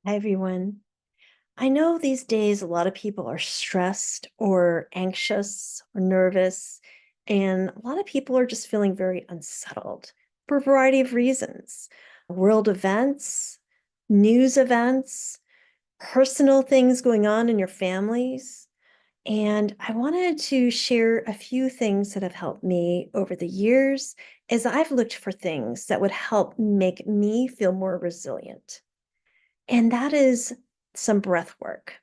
Hi, everyone. I know these days a lot of people are stressed or anxious or nervous, and a lot of people are just feeling very unsettled for a variety of reasons. World events, news events, personal things going on in your families. And I wanted to share a few things that have helped me over the years as I've looked for things that would help make me feel more resilient. And that is some breath work.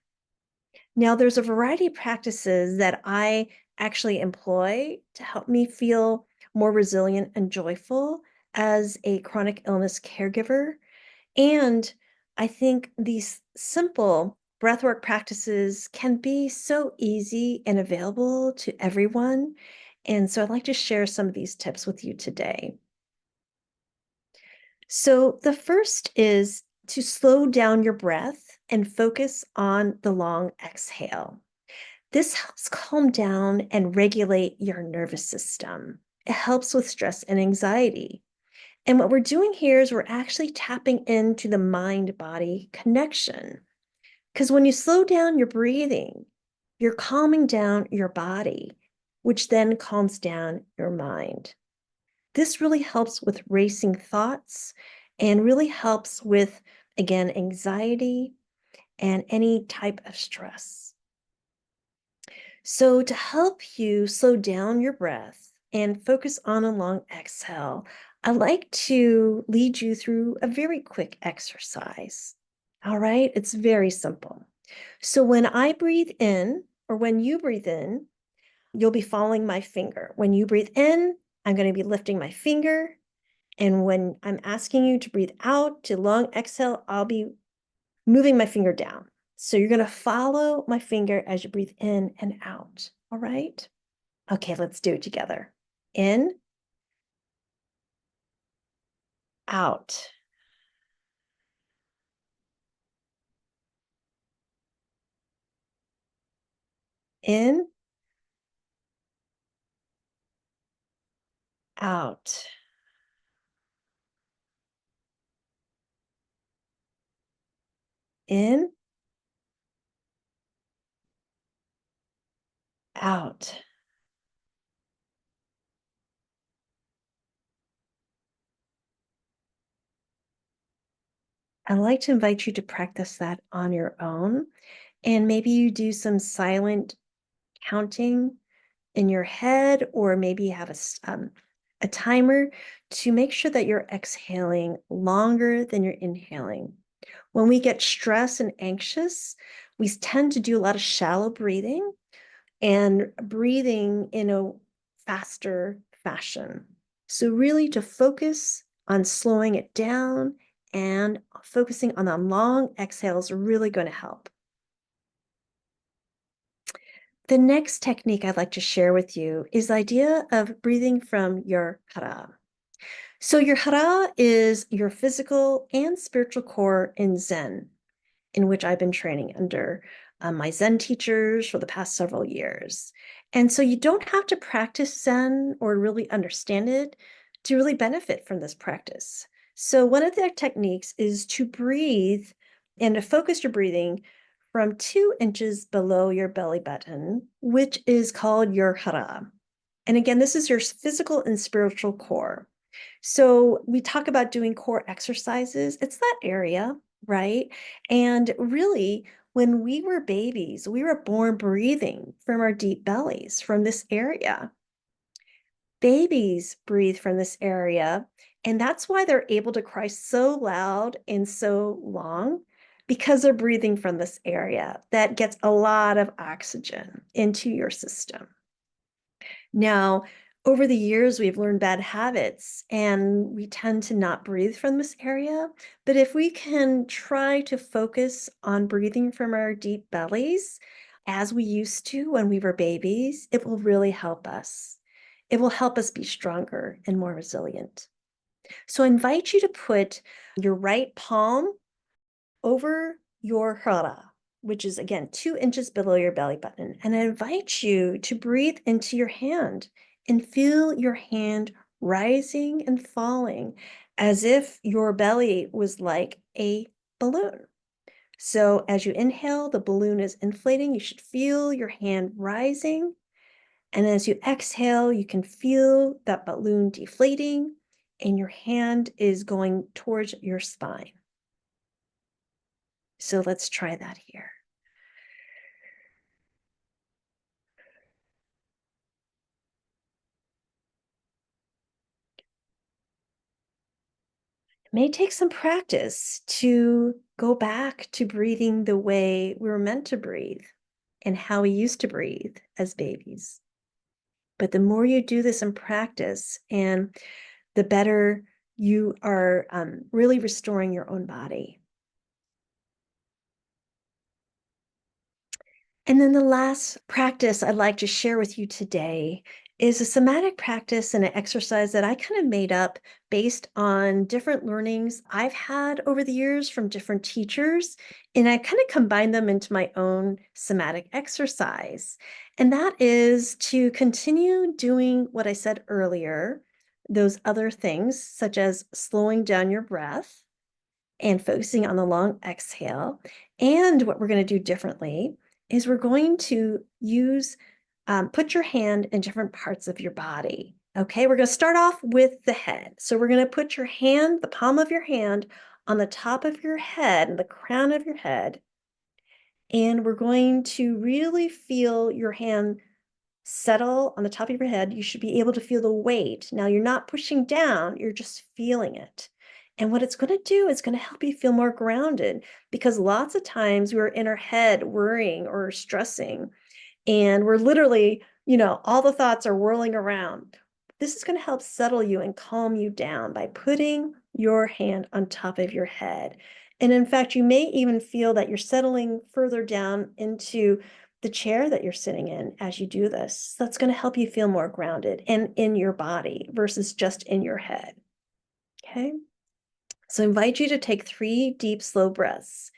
Now, there's a variety of practices that I actually employ to help me feel more resilient and joyful as a chronic illness caregiver. And I think these simple breathwork practices can be so easy and available to everyone. And so I'd like to share some of these tips with you today. So the first is to slow down your breath and focus on the long exhale. This helps calm down and regulate your nervous system. It helps with stress and anxiety. And what we're doing here is we're actually tapping into the mind body connection. Because when you slow down your breathing, you're calming down your body, which then calms down your mind. This really helps with racing thoughts and really helps with, again, anxiety and any type of stress. So, to help you slow down your breath and focus on a long exhale, I like to lead you through a very quick exercise. All right, it's very simple. So, when I breathe in, or when you breathe in, you'll be following my finger. When you breathe in, I'm going to be lifting my finger. And when I'm asking you to breathe out to long exhale, I'll be moving my finger down. So you're going to follow my finger as you breathe in and out. All right. Okay, let's do it together. In, out, in, out, in, out. I'd like to invite you to practice that on your own. And maybe you do some silent counting in your head, or maybe you have a timer to make sure that you're exhaling longer than you're inhaling. When we get stressed and anxious, we tend to do a lot of shallow breathing and breathing in a faster fashion. So, really, to focus on slowing it down and focusing on the long exhales are really going to help. The next technique I'd like to share with you is the idea of breathing from your hara. So your hara is your physical and spiritual core in Zen, in which I've been training under my Zen teachers for the past several years. And so you don't have to practice Zen or really understand it to really benefit from this practice. So one of their techniques is to breathe and to focus your breathing from 2 inches below your belly button, which is called your hara. And again, this is your physical and spiritual core. So we talk about doing core exercises. It's that area, right? And really, when we were babies, we were born breathing from our deep bellies, from this area. Babies breathe from this area, and that's why they're able to cry so loud and so long, because they're breathing from this area that gets a lot of oxygen into your system. Now, over the years, we've learned bad habits and we tend to not breathe from this area. But if we can try to focus on breathing from our deep bellies as we used to when we were babies, it will really help us. It will help us be stronger and more resilient. So I invite you to put your right palm over your hara, which is again 2 inches below your belly button. And I invite you to breathe into your hand and feel your hand rising and falling as if your belly was like a balloon. So as you inhale, the balloon is inflating. You should feel your hand rising. And as you exhale, you can feel that balloon deflating and your hand is going towards your spine. So let's try that here. It may take some practice to go back to breathing the way we were meant to breathe and how we used to breathe as babies. But the more you do this in practice, and the better you are really restoring your own body. And then the last practice I'd like to share with you today is a somatic practice and an exercise that I kind of made up based on different learnings I've had over the years from different teachers. And I kind of combined them into my own somatic exercise. And that is to continue doing what I said earlier, those other things, such as slowing down your breath and focusing on the long exhale. And what we're going to do differently is we're going to use, put your hand in different parts of your body. Okay, we're going to start off with the head. So we're going to put your hand, the palm of your hand, on the top of your head, the crown of your head. And we're going to really feel your hand settle on the top of your head. You should be able to feel the weight. Now you're not pushing down, you're just feeling it. And what it's going to do is going to help you feel more grounded, because lots of times we're in our head worrying or stressing, and we're literally, all the thoughts are whirling around. This is going to help settle you and calm you down by putting your hand on top of your head. And in fact, you may even feel that you're settling further down into the chair that you're sitting in as you do this. That's going to help you feel more grounded and in your body versus just in your head. Okay. So I invite you to take 3 deep, slow breaths.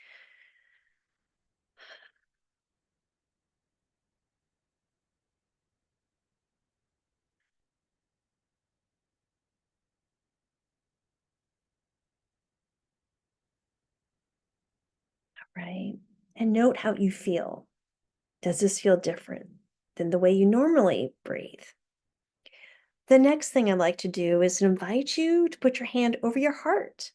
Right. And note how you feel. Does this feel different than the way you normally breathe? The next thing I'd like to do is invite you to put your hand over your heart.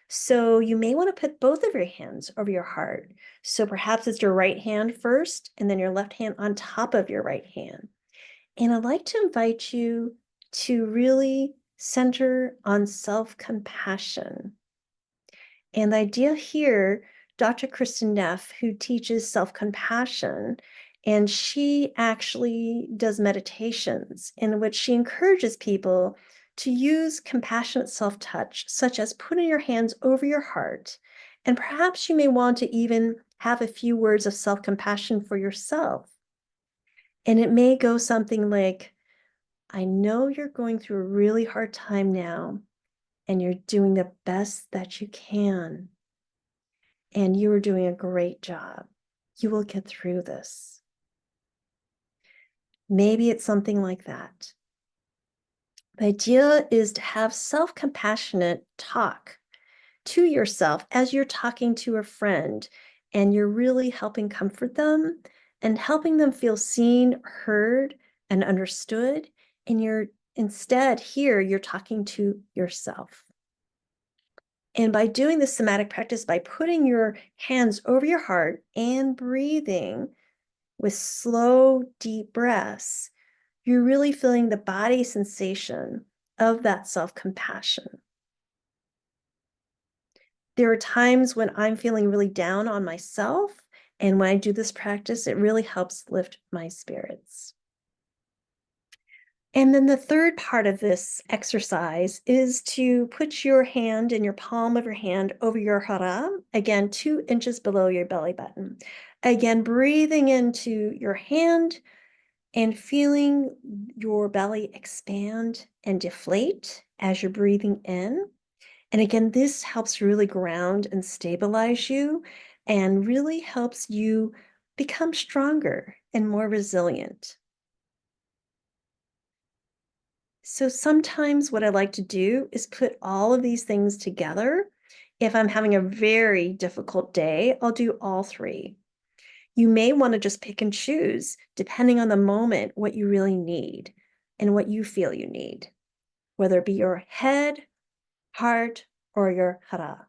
So you may want to put both of your hands over your heart. So perhaps it's your right hand first, and then your left hand on top of your right hand. And I'd like to invite you to really center on self-compassion. And the idea here, Dr. Kristen Neff, who teaches self-compassion, and she actually does meditations in which she encourages people to use compassionate self-touch, such as putting your hands over your heart. And perhaps you may want to even have a few words of self-compassion for yourself. And it may go something like, I know you're going through a really hard time now, and you're doing the best that you can. And you are doing a great job. You will get through this. Maybe it's something like that. The idea is to have self-compassionate talk to yourself as you're talking to a friend, and you're really helping comfort them and helping them feel seen, heard, and understood. And you're instead here, you're talking to yourself. And by doing this somatic practice, by putting your hands over your heart and breathing with slow, deep breaths, you're really feeling the body sensation of that self-compassion. There are times when I'm feeling really down on myself, and when I do this practice, it really helps lift my spirits. And then the third part of this exercise is to put your hand in your palm of your hand over your hara, again, 2 inches below your belly button. Again, breathing into your hand and feeling your belly expand and deflate as you're breathing in. And again, this helps really ground and stabilize you and really helps you become stronger and more resilient. So sometimes what I like to do is put all of these things together If I'm having a very difficult day, I'll do all three. You may want to just pick and choose, depending on the moment, what you really need and what you feel you need, whether it be your head, heart, or your hara.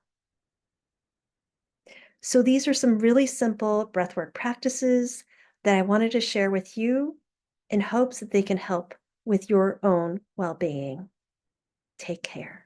So these are some really simple breathwork practices that I wanted to share with you in hopes that they can help with your own well-being. Take care.